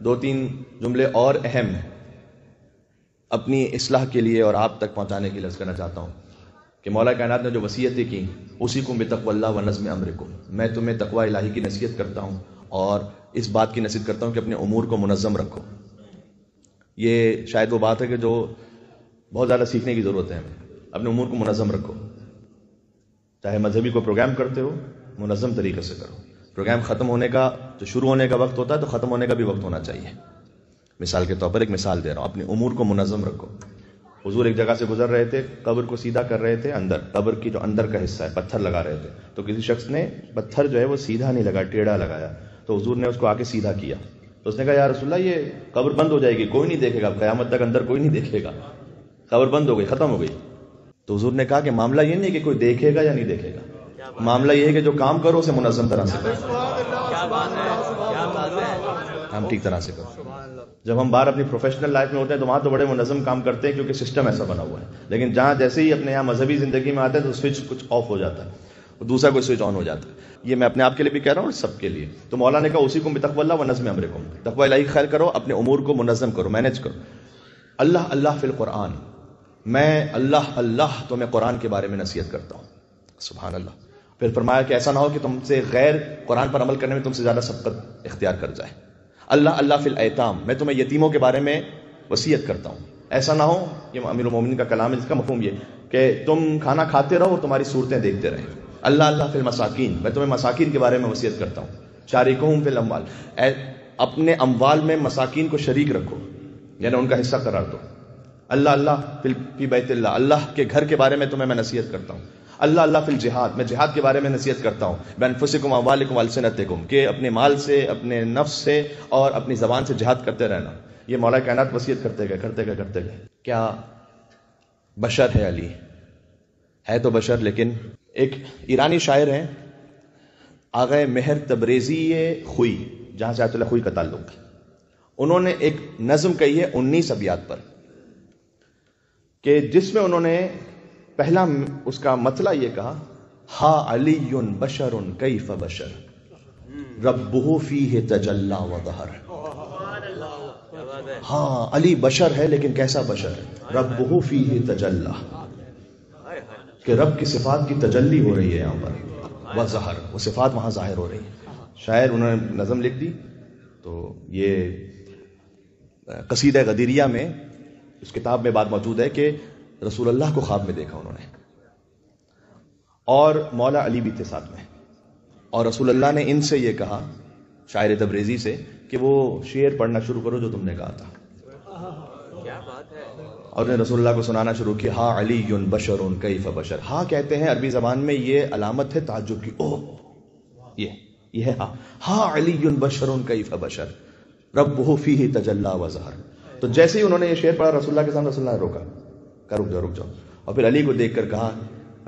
2-3 جملے اور اہم ہیں اپنی اصلاح کے لیے اور آپ تک پہنچانے کے لیے عرض کرنا چاہتا ہوں کہ مولا کائنات نے جو وصیتیں کی، اسی کو بتقوی اللہ و نظم امرکم، میں تمہیں تقوی الہی کی نصیحت کرتا ہوں اور اس بات کی نصیحت کرتا ہوں کہ اپنے امور کو منظم رکھو۔ یہ شاید وہ بات ہے کہ جو بہت زیادہ سیکھنے کی ضرورت ہے ہمیں۔ اپنے امور کو منظم رکھو، چاہے مذہبی کو پروگرام کرتے ہو منظم طریقے سے کرو۔ پروگرام ختم ہونے کا جو شروع ہونے کا وقت ہوتا ہے تو ختم ہونے کا بھی وقت ہونا چاہیے۔ مثال کے طور پر ایک مثال دے رہا ہوں، اپنے امور کو منظم رکھو۔ حضور ایک جگہ سے گزر رہے تھے، قبر کو سیدھا کر رہے تھے، اندر قبر کی جو اندر کا حصہ ہے پتھر لگا رہے تھے، تو کسی شخص نے پتھر جو ہے وہ سیدھا نہیں لگا، ٹیڑھا لگایا، تو حضور نے اس کو آ کے سیدھا کیا۔ تو اس نے کہا یا رسول اللہ یہ قبر بند ہو جائے گی، کوئی نہیں دیکھے گا، قیامت تک اندر کوئی نہیں دیکھے گا، قبر بند ہو گئی، ختم ہو گئی۔ تو حضور نے کہا کہ معاملہ یہ نہیں کہ کوئی دیکھے گا یا نہیں دیکھے گا، معاملہ یہ ہے کہ جو کام کرو اسے منظم طرح سے کرو، ہم ٹھیک طرح سے کرو۔ جب ہم باہر اپنی پروفیشنل لائف میں ہوتے ہیں تو وہاں تو بڑے منظم کام کرتے ہیں کیونکہ سسٹم ایسا بنا ہوا ہے، لیکن جہاں جیسے ہی اپنے یہاں مذہبی زندگی میں آتے ہیں تو سوئچ کچھ آف ہو جاتا ہے اور دوسرا کوئی سوئچ آن ہو جاتا ہے۔ یہ میں اپنے آپ کے لیے بھی کہہ رہا ہوں اور سب کے لیے۔ تو مولا نے کہا اسی کو بتقوی اللہ و نظم امرکم، تقوی الہی خیر کرو، اپنے امور کو منظم کرو، مینج کرو۔ اللہ اللہ فی القرآن، میں اللہ اللہ تمہیں قرآن کے بارے میں نصیحت کرتا ہوں، سبحان اللہ۔ پھر فرمایا کہ ایسا نہ ہو کہ تم سے غیر قرآن پر عمل کرنے میں تم سے زیادہ سبقت اختیار کر جائے۔ اللہ اللہ فی الایتام، میں تمہیں یتیموں کے بارے میں وصیت کرتا ہوں۔ ایسا نہ ہو، یہ امیر المومنین کا کلام ہے، اس کا مفہوم یہ کہ تم کھانا کھاتے رہو اور تمہاری صورتیں دیکھتے رہیں۔ اللہ اللہ فی المساکین، میں تمہیں مساکین کے بارے میں وصیت کرتا ہوں۔ شارکہم فی الاموال، اپنے اموال میں مساکین کو شریک رکھو، یعنی ان کا حصہ قرار دو۔ اللہ اللہ فی بیت اللہ، اللہ کے گھر کے بارے میں تمہیں میں نصیحت کرتا ہوں۔ اللہ اللہ فی الجہاد، میں جہاد کے بارے میں نصیحت کرتا ہوں۔ بانفسکم اموالکم والسنتکم، کہ اپنے مال سے، اپنے نفس سے اور اپنی زبان سے جہاد کرتے رہنا۔ یہ مولا کائنات وصیت کرتے گئے۔ کیا بشر ہے علی؟ ہے تو بشر، لیکن ایک ایرانی شاعر ہیں آغا مہر تبریزی خوئی، جہاں سے آیت اللہ خوئی کا تعلق ہے، انہوں نے ایک نظم کہی ہے 19 ابیات پر، کہ جس میں انہوں نے پہلا اس کا مطلع یہ کہا، ہا علی بشر کیف بشر ربہ فیہ تجلی و ظہر۔ ہاں علی بشر ہے، لیکن کیسا بشر ہے؟ ربہ فیہ تجلی، کہ رب کی صفات کی تجلی ہو رہی ہے یہاں پر، وظہر، وہ صفات وہاں ظاہر ہو رہی ہیں۔ شاعر انہوں نے نظم لکھ دی، تو یہ قصیدہ غدیریہ میں اس کتاب میں بات موجود ہے کہ رسول اللہ کو خواب میں دیکھا انہوں نے، اور مولا علی بھی تھے ساتھ میں، اور رسول اللہ نے ان سے یہ کہا، شاعر تبریزی سے، کہ وہ شعر پڑھنا شروع کرو جو تم نے کہا تھا، اور نے رسول اللہ کو سنانا شروع کیا۔ ہا علی بشر کیف بشر، ہاں کہتے ہیں عربی زبان میں یہ علامت ہے تعجب کی، اوہ یہ ہے ہاں علی بشر کیف بشر ربہ فیہ تجلی وظہر۔ تو جیسے ہی انہوں نے یہ شعر پڑھا رسول اللہ کے سامنے، رسول اللہ نے روکا کہ رک جاؤ، اور پھر علی کو دیکھ کر کہا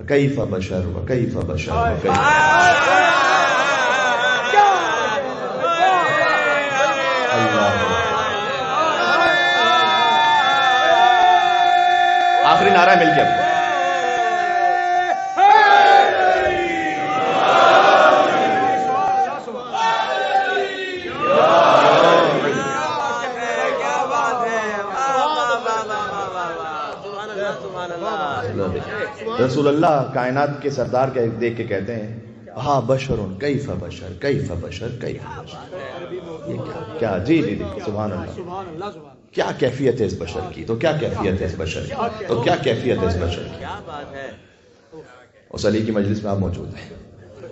کیف بشر وکیف بشر وکیف، آخری نعرہ مل کے رسول اللہ کائنات کے سردار کے دیکھ کے کہتے ہیں ہاں بشر کیف بشر کیف بشر کیف بشر، یہ کیا جی سبحان اللہ، کیا کیفیت ہے اس بشر کی، تو کیا کیفیت ہے اس بشر کی، تو کیا کیفیت ہے اس بشر کی۔ اس علی کی مجلس میں آپ موجود ہیں،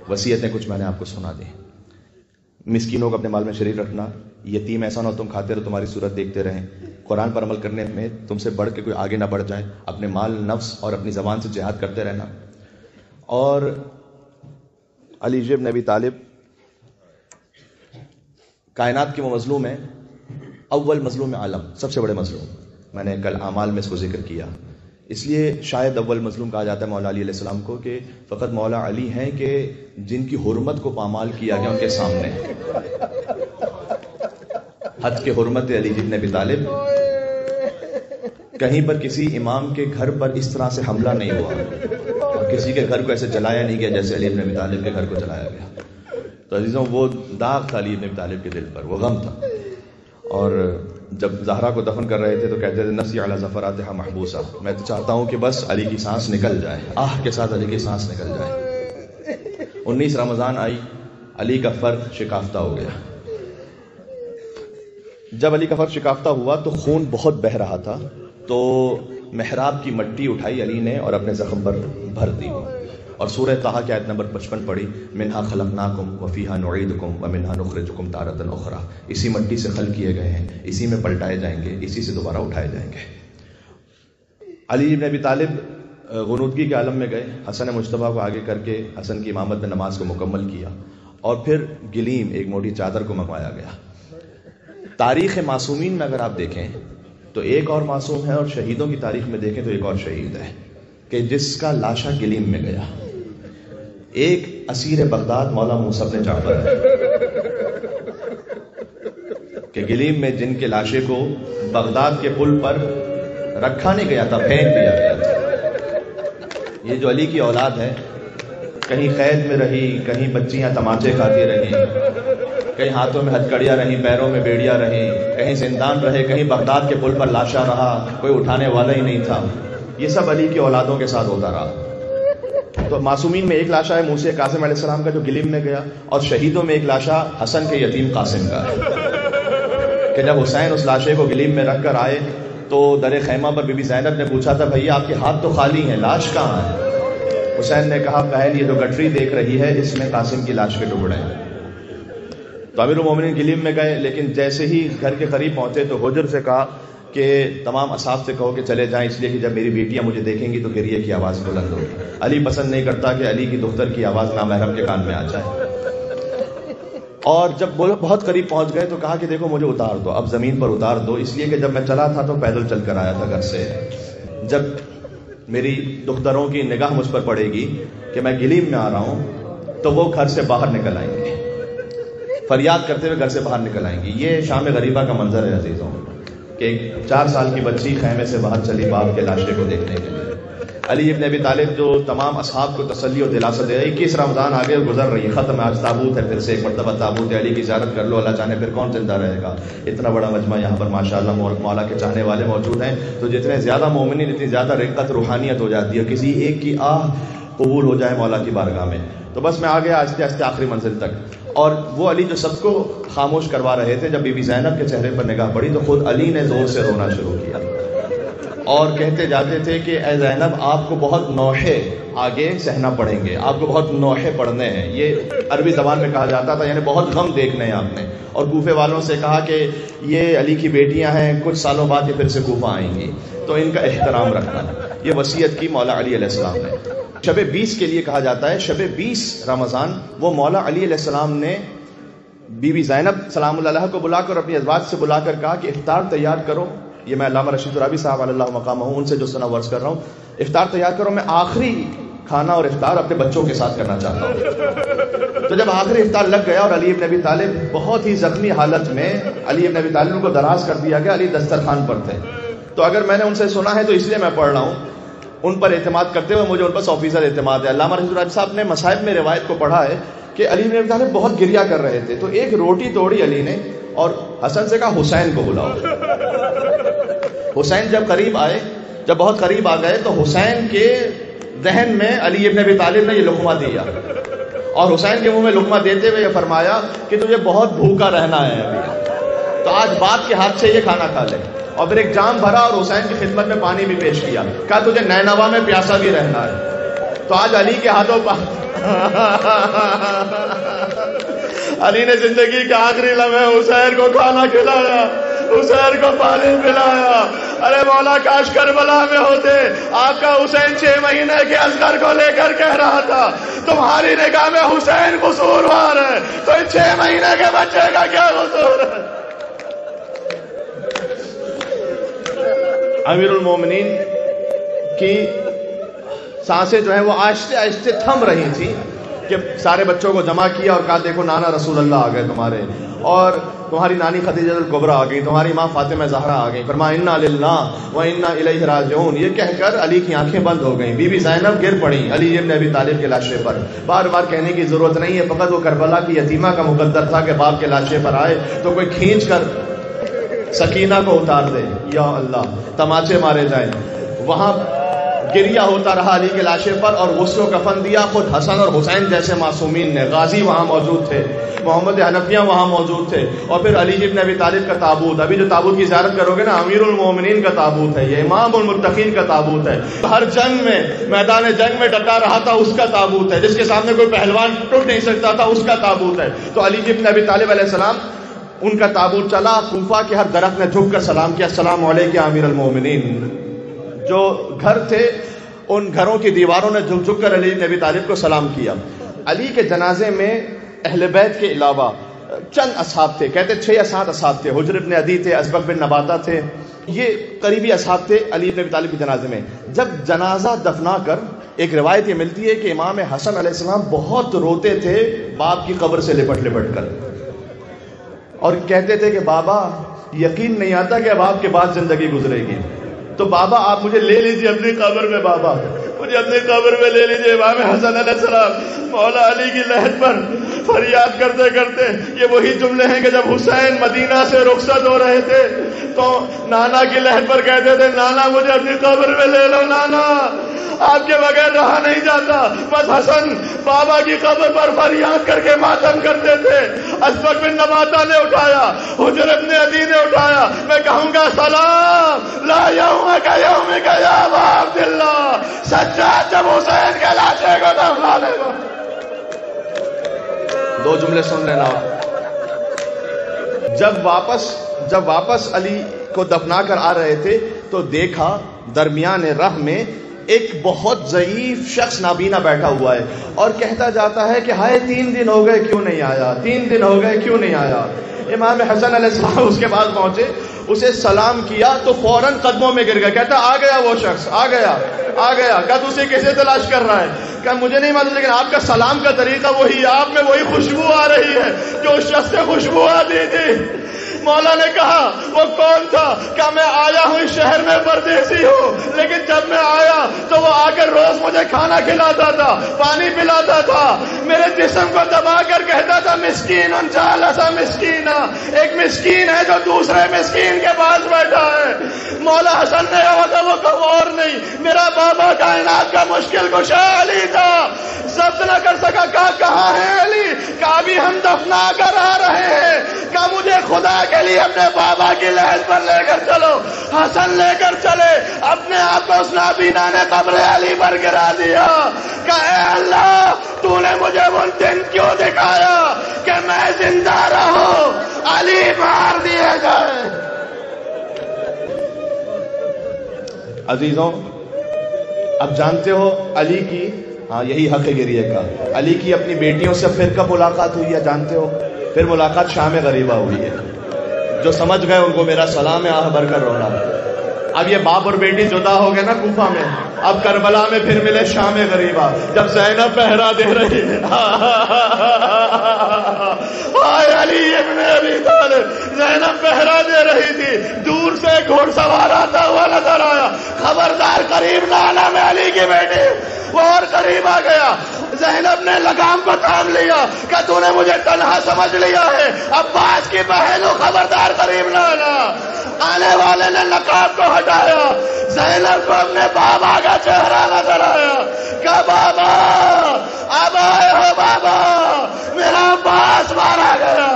وصیتیں کچھ میں نے آپ کو سنا دی، مسکینوں کو اپنے مال میں شریک رکھنا، یتیم ایسا نہ ہو تم کھاتے رہو تمہاری صورت دیکھتے رہیں، قرآن پر عمل کرنے میں تم سے بڑھ کے کوئی آگے نہ بڑھ جائے، اپنے مال، نفس اور اپنی زبان سے جہاد کرتے رہنا۔ اور علی بن ابی طالب کائنات کے وہ مظلوم ہیں، اول مظلوم عالم، سب سے بڑے مظلوم، میں نے کل اعمال میں اس کو ذکر کیا، اس لیے شاید اول مظلوم کہا جاتا ہے مولا علی علیہ السلام کو، کہ فقط مولا علی ہیں کہ جن کی حرمت کو پامال کیا گیا ان کے سامنے، حد کے حرمت علی بن ابی طالب، کہیں پر کسی امام کے گھر پر اس طرح سے حملہ نہیں ہوا، اور کسی کے گھر کو ایسے جلایا نہیں گیا جیسے علی بن ابی طالب کے گھر کو جلایا گیا۔ تو عزیزوں وہ داغ تھا علی بن ابی طالب کے دل پر، وہ غم تھا، اور جب زہرا کو دفن کر رہے تھے تو کہتے تھے نفسی علی ظفراتها محبوسہ، میں تو چاہتا ہوں کہ بس علی کی سانس نکل جائے، آہ کے ساتھ علی کی سانس نکل جائے۔ 19 رمضان آئی، علی کا فرق شکافتہ ہو گیا۔ جب علی کا فرق شکافتہ ہوا تو خون بہت بہہ رہا تھا، تو محراب کی مٹی اٹھائی علی نے اور اپنے زخم پر بھر دی، اور سورہ طٰہٰ کی آیت نمبر 55 پڑھی، منہا خلقناکم وفیہا نعیدکم ومنہا نخرجکم تارۃ اخری، اسی مٹی سے خلق کیے گئے ہیں، اسی میں پلٹائے جائیں گے، اسی سے دوبارہ اٹھائے جائیں گے۔ علی بن ابی طالب غنودگی کے عالم میں گئے، حسن مجتبیٰ کو آگے کر کے حسن کی امامت میں نماز کو مکمل کیا، اور پھر گلیم، ایک موٹی چادر کو منگوایا گیا۔ تاریخ معصومین میں اگر آپ دیکھیں تو ایک اور معصوم ہے، اور شہیدوں کی تاریخ میں دیکھیں تو ایک اور شہید ہے کہ جس کا لاشا گلیم میں گیا۔ ایک اسیر بغداد مولا موسیٰ بن جعفر ہے کہ گلیم میں جن کے لاشے کو بغداد کے پل پر رکھا نہیں گیا تھا، پھینک دیا گیا تھا۔ یہ جو علی کی اولاد ہے، کہیں قید میں رہی، کہیں بچیاں تماچے کھاتی رہیں، کہیں ہاتھوں میں ہتھکڑیاں رہیں، پیروں میں بیڑیاں رہیں، کہیں زندان رہے، کہیں بغداد کے پل پر لاشا رہا، کوئی اٹھانے والا ہی نہیں تھا۔ یہ سب علی کی اولادوں کے ساتھ ہوتا رہا۔ تو معصومین میں ایک لاشا ہے موسیٰ قاسم علیہ السلام کا جو گلیم میں گیا، اور شہیدوں میں ایک لاشا حسن کے یتیم قاسم کا ہے کہ جب حسین اس لاشے کو گلیم میں رکھ کر آئے تو در خیمہ پر بی بی زینب نے پوچھا تھا بھیا آپ کے ہاتھ تو خالی ہیں، لاش کہاں ہے؟ حسین نے کہا بہن یہ جو گٹری دیکھ رہی ہے اس میں قاسم کی لاش کے ٹکڑے ہیں۔ تو امیر المومنین گلیم میں گئے، لیکن جیسے ہی گھر کے قریب پہنچے تو حجر سے کہا کہ تمام اصحاب سے کہو کہ چلے جائیں، اس لیے کہ جب میری بیٹیاں مجھے دیکھیں گی تو گریے کی آواز بلند ہوگی۔ علی پسند نہیں کرتا کہ علی کی دختر کی آواز نامحرم کے کان میں آ جائے، اور جب بہت قریب پہنچ گئے تو کہا کہ دیکھو مجھے اتار دو، اب زمین پر اتار دو، اس لیے کہ جب میں چلا تھا تو پیدل چل کر آیا تھا گھر سے، جب میری دختروں کی نگاہ مجھ پر پڑے گی کہ میں گلیم میں آ رہا ہوں تو وہ گھر سے باہر نکل آئیں گے، فریاد کرتے ہوئے گھر سے باہر نکل آئیں گی۔ یہ شام غریبہ کا منظر ہے عزیزوں، کہ 4 سال کی بچی خیمے سے باہر چلی باپ کے لاشے کو دیکھنے کے لیے، علی ابن ابی طالب جو تمام اصحاب کو تسلی و دلاسا دے رہے 21 رمضان آگے گزر رہی ہے، ختم ہے، آج تابوت ہے، پھر سے ایک مرتبہ تابوت علی کی زیارت کر لو، اللہ چاہنے پھر کون زندہ رہے گا۔ اتنا بڑا مجمع یہاں پر ماشاءاللہ مولا کے چاہنے والے موجود ہیں، تو جتنے زیادہ مومنین اتنی زیادہ رقت روحانیت ہو جاتی ہے، کسی ایک کی آہ قبول ہو جائے مولا کی بارگاہ میں۔ تو بس میں آگے آہستہ آہستہ آخری منزل تک، اور وہ علی جو سب کو خاموش کروا رہے تھے، جب بی بی زینب کے چہرے پر نگاہ پڑی تو خود علی نے زور سے رونا شروع کیا اور کہتے جاتے تھے کہ اے زینب آپ کو بہت نوحے آگے سہنا پڑیں گے، آپ کو بہت نوحے پڑھنے ہیں، یہ عربی زبان میں کہا جاتا تھا، یعنی بہت غم دیکھنے ہیں آپ نے۔ اور کوفے والوں سے کہا کہ یہ علی کی بیٹیاں ہیں، کچھ سالوں بعد یہ پھر سے کوفہ آئیں گی، تو ان کا احترام رکھنا، یہ وصیت کی مولا علی علیہ السلام نے۔ شب 20 کے لیے کہا جاتا ہے، شب 20 رمضان وہ مولا علی علیہ السلام نے بی بی زینب سلام اللہ علیہ کو بلا کر، اپنی ازواج سے بلا کر کہا کہ افطار تیار کرو۔ یہ میں علامہ رشید رابی صاحب علی اللہ مقامہ ہوں، ان سے جو سنا ورز کر رہا ہوں، افطار تیار کرو، میں آخری کھانا اور افطار اپنے بچوں کے ساتھ کرنا چاہتا ہوں۔ تو جب آخری افطار لگ گیا اور علی ابن ابی طالب بہت ہی زخمی حالت میں، علی ابن ابی طالب کو دراز کر دیا گیا، علی دسترخوان پر تھے، تو اگر میں نے ان سے سنا ہے تو اس لیے میں پڑھ رہا ہوں، ان پر اعتماد کرتے ہوئے مجھے ان پر 100% اعتماد ہے۔ علامہ رشید رابی صاحب نے مصائب میں روایت کو پڑھا ہے کہ علی بن ابی طالب بہت گریا کر رہے تھے، تو ایک روٹی توڑی علی نے اور حسن سے کہا حسین کو بلاؤ۔ حسین جب قریب آئے، جب بہت قریب آ گئے تو حسین کے ذہن میں علی ابن ابی طالب نے یہ لقمہ دیا اور حسین کے منہ میں لقمہ دیتے ہوئے یہ فرمایا کہ تجھے بہت بھوکا رہنا ہے ابھی، تو آج باپ کے ہاتھ سے یہ کھانا کھا لے۔ اور پھر ایک جام بھرا اور حسین کی خدمت میں پانی بھی پیش کیا، کہا تجھے نینوا میں پیاسا بھی رہنا ہے، تو آج علی کے ہاتھوں علی نے زندگی کے آخری لمحے حسین کو کھانا کھلایا، حسین کو پانی پلایا۔ ارے مولا کاش کربلا میں ہوتے، آپ کا حسین 6 مہینے کے اصغر کو لے کر کہہ رہا تھا تمہاری نگاہ میں حسین قصوروار ہے، تو ان 6 مہینے کے بچے کا کیا قصور ہے؟ امیر المومنین کی سانسیں جو ہیں وہ آہستہ آہستہ تھم رہی تھی کہ سارے بچوں کو جمع کیا اور کہا دیکھو نانا رسول اللہ آ گئے تمہارے، اور تمہاری نانی خدیجہ الکبریٰ آ گئی، تمہاری ماں فاطمہ زہرا آ گئی۔ فرمایا انا للہ و انا الیہ راجعون، یہ کہہ کر علی کی آنکھیں بند ہو گئیں۔ بی بی زینب گر پڑی علی ابن ابی طالب کے لاشے پر۔ بار بار کہنے کی ضرورت نہیں ہے، فقط وہ کربلا کی یتیمہ کا مقدر تھا کہ باپ کے لاشے پر آئے تو کوئی کھینچ کر سکینہ کو اتار دے، یا اللہ تماچے مارے جائیں۔ وہاں گریا ہوتا رہا علی کے لاشے پر اور غسل و کفن دیا خود حسن اور حسین جیسے معصومین نے۔ غازی وہاں موجود تھے، محمد حنفیہ وہاں موجود تھے، اور پھر علی ابن ابی طالب کا تابوت، ابھی جو تابوت کی زیارت کرو گے نا، امیر المومنین کا تابوت ہے، یہ امام المتقین کا تابوت ہے، ہر جنگ میں میدان جنگ میں ڈٹا رہا تھا اس کا تابوت ہے، جس کے سامنے کوئی پہلوان ٹوٹ نہیں سکتا تھا اس کا تابوت ہے۔ تو علی ابن ابی طالب علیہ السلام ان کا تابوت چلا، کوفہ کے ہر درخت نے جھک کر سلام کیا، السلام علیکم امیر المومنین۔ جو گھر تھے ان گھروں کی دیواروں نے جھک جھک کر علی بن ابی طالب کو سلام کیا۔ علی کے جنازے میں اہل بیت کے علاوہ چند اصحاب تھے، کہتے 6 یا 7 اصحاب تھے، حجر بن عدی تھے، اسبغ بن نباتہ تھے، یہ قریبی اصحاب تھے علی بن ابی طالب کے جنازے میں۔ جب جنازہ دفنا کر ایک روایت یہ ملتی ہے کہ امام حسن علیہ السلام بہت روتے تھے باپ کی قبر سے لپٹ لپٹ کر، اور کہتے تھے کہ بابا یقین نہیں آتا کہ اب آپ کے بعد زندگی گزرے گی، تو بابا آپ مجھے لے لیجیے اپنی قبر میں، بابا مجھے اپنی قبر میں لے لیجیے۔ امام حسن علیہ السلام مولا علی کی لہد پر فریاد کرتے کرتے، یہ وہی جملے ہیں کہ جب حسین مدینہ سے رخصت ہو رہے تھے تو نانا کی لہد پر کہتے تھے نانا مجھے اپنی قبر میں لے لو، نانا آپ کے بغیر رہا نہیں جاتا۔ بس حسن بابا کی قبر پر فریاد کر کے ماتم کرتے تھے۔ اسبغ بن نباتہ نے اٹھایا، حجر ابن عدی نے اٹھایا، میں کہوں گا سلام لا یومک یومک یا ابا عبداللہ، سجاد جب حسین کے لاشے کو دفنانے کو، 2 جملے سن لینا۔ جب واپس علی کو دفنا کر آ رہے تھے تو دیکھا درمیان راہ میں ایک بہت ضعیف شخص نابینا بیٹھا ہوا ہے اور کہتا جاتا ہے کہ ہائے 3 دن ہو گئے کیوں نہیں آیا، 3 دن ہو گئے کیوں نہیں آیا۔ امام حسن علیہ السلام اس کے بعد پہنچے، اسے سلام کیا تو فوراً قدموں میں گر گیا، کہتا آ گیا وہ شخص، آ گیا۔ کہا تو اسے کیسے تلاش کر رہا ہے؟ کہا مجھے نہیں معلوم، لیکن آپ کا سلام کا طریقہ وہی ہے، آپ میں وہی خوشبو آ رہی ہے جو اس شخص سے خوشبو آتی تھی۔ مولا نے کہا وہ کون تھا؟ کہ میں آیا ہوں اس شہر میں پردیسی ہوں، لیکن جب میں آیا تو وہ آ کر روز مجھے کھانا کھلاتا تھا، پانی پلاتا تھا، میرے جسم کو دبا کر کہتا تھا مسکین انچالسا مسکینا، ایک مسکین ہے جو دوسرے مسکین کے پاس بیٹھا ہے۔ مولا حسن نے کہا وہ کوئی اور نہیں، میرا بابا کائنات کا مشکل کشا علی تھا۔ ضبط نہ کر سکا، کہاں ہے علی؟ کہا بھی ہم دفنا کر آ رہے ہیں، کہا مجھے خدا کے لیے اپنے بابا کی لحد پر لے کر چلو۔ حسن لے کر چلے، اپنے آپ کو اس نابینا نے قبر علی پر گرا دیا۔ کہا اے اللہ تو نے مجھے وہ دن کیوں دکھایا کہ میں زندہ رہوں، علی مار دیے جائے۔ عزیزوں، اب جانتے ہو علی کی، ہاں یہی حق ہے گریے کا، علی کی اپنی بیٹیوں سے پھر کب ملاقات ہوئی ہے جانتے ہو؟ پھر ملاقات شام غریبہ ہوئی ہے۔ جو سمجھ گئے ان کو میرا سلام ہے، آہ بھر کر رونا۔ اب یہ باپ اور بیٹی جدا ہو گئے نا کوفہ میں، اب کربلا میں پھر ملے شام غریبہ، جب زینب پہرا دے رہی ہے۔ آئے علی ابن ابی طالب، زینب پہرا دے رہی تھی، دور سے گھوڑ سوار آتا ہوا نظر آیا، خبردار قریب نہ آنا، میں علی کی بیٹی۔ وہ اور قریب آ گیا، زینب نے لگام کو تھام لیا کہ تو نے مجھے تنہا سمجھ لیا ہے، عباس کی بہن ہو، خبردار قریب نہ آنا۔ آنے والے نے نقاب کو ہٹایا، زینب کو اپنے بابا کا چہرہ نظر آیا کہ بابا اب آئے ہو بابا، میرا عباس مارا گیا،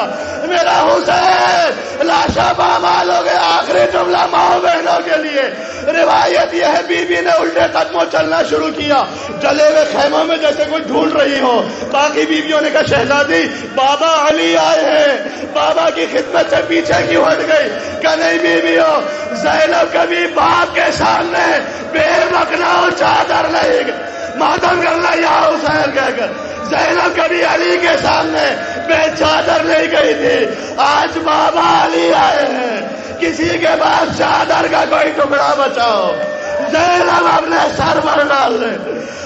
میرا حسین لاشا پامال ہو گیا۔ آخری جملہ ماں بہنوں کے لیے، روایت یہ ہے بی بی نے الٹے قدموں چلنا شروع کیا، جلے ہوئے خیموں میں جیسے کوئی ڈھونڈ رہی ہو۔ باقی بیویوں نے کہا شہزادی بابا علی آئے ہیں، بابا کی خدمت سے پیچھے کیوں ہٹ گئی؟ کہ نہیں بیویوں، زینب کبھی باپ کے سامنے بے رکھنا ہو چادر نہیں ماتم کرنا یا حسین کہہ کر، زینب کبھی علی کے سامنے بے چادر نہیں گئی تھی۔ آج بابا علی آئے ہیں، کسی کے پاس چادر کا کوئی ٹکڑا بچاؤ، زینب اپنے سر پر ڈال لے۔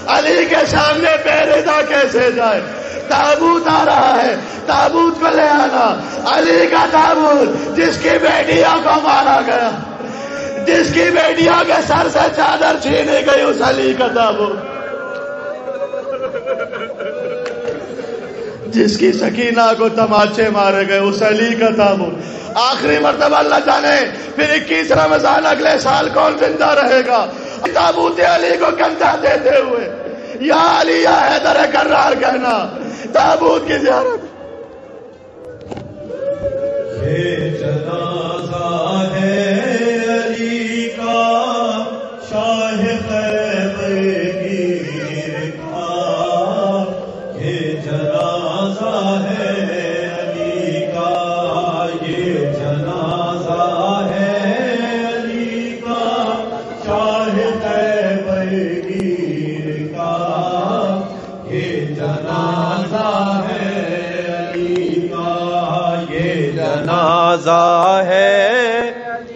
علی کے سامنے بے رضا کیسے جائے؟ تابوت آ رہا ہے، تابوت کو لے آنا، علی کا تابوت، جس کی بیٹیوں کو مارا گیا، جس کی بیٹیوں کے سر سے چادر چھینی گئی، اس علی کا تابوت، جس کی سکینہ کو تماچے مارے گئے، اس علی کا تابوت۔ آخری مرتبہ اللہ جانے پھر 21 رمضان اگلے سال کون زندہ رہے گا تابوت علی کو کندھا دیتے ہوئے یا علی یا حیدر کرار کہنا، تابوت کی زیارت۔ یہ جنازہ ہے علی کا، شاہ خیبر گیر کا، یہ جنازہ ہے علی کا، یہ جنازہ ہے علی کا، شاہ خیبر گیر کا، یہ جنازہ ہے علی کا، یہ جنازہ ہے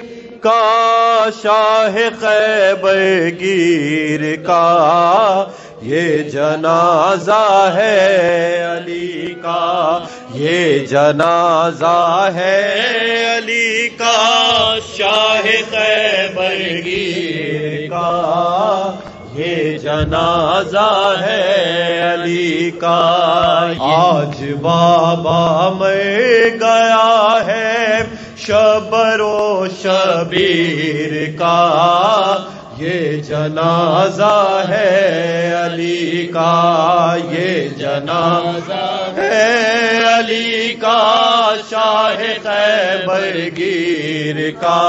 کا، شاہ خیبر گیر کا، یہ جنازہ ہے علی کا، یہ جنازہ ہے علی کا، شاہ خیبر گیر کا، یہ جنازہ ہے علی کا۔ آج بابا مر گیا ہے شبر و شبیر کا، یہ جنازہ ہے علی کا، یہ جنازہ ہے علی کا، شاہ خیبر گیر کا،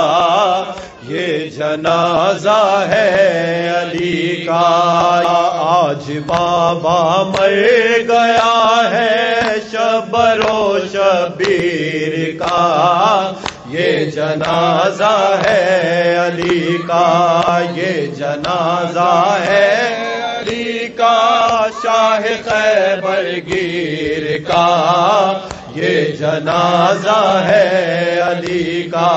یہ جنازہ ہے علی کا۔ آج بابا مر گیا ہے شبر و شبیر کا، یہ جنازہ ہے علی کا، یہ جنازہ ہے علی کا، شاہ خیبر گیر کا، یہ جنازہ ہے علی کا۔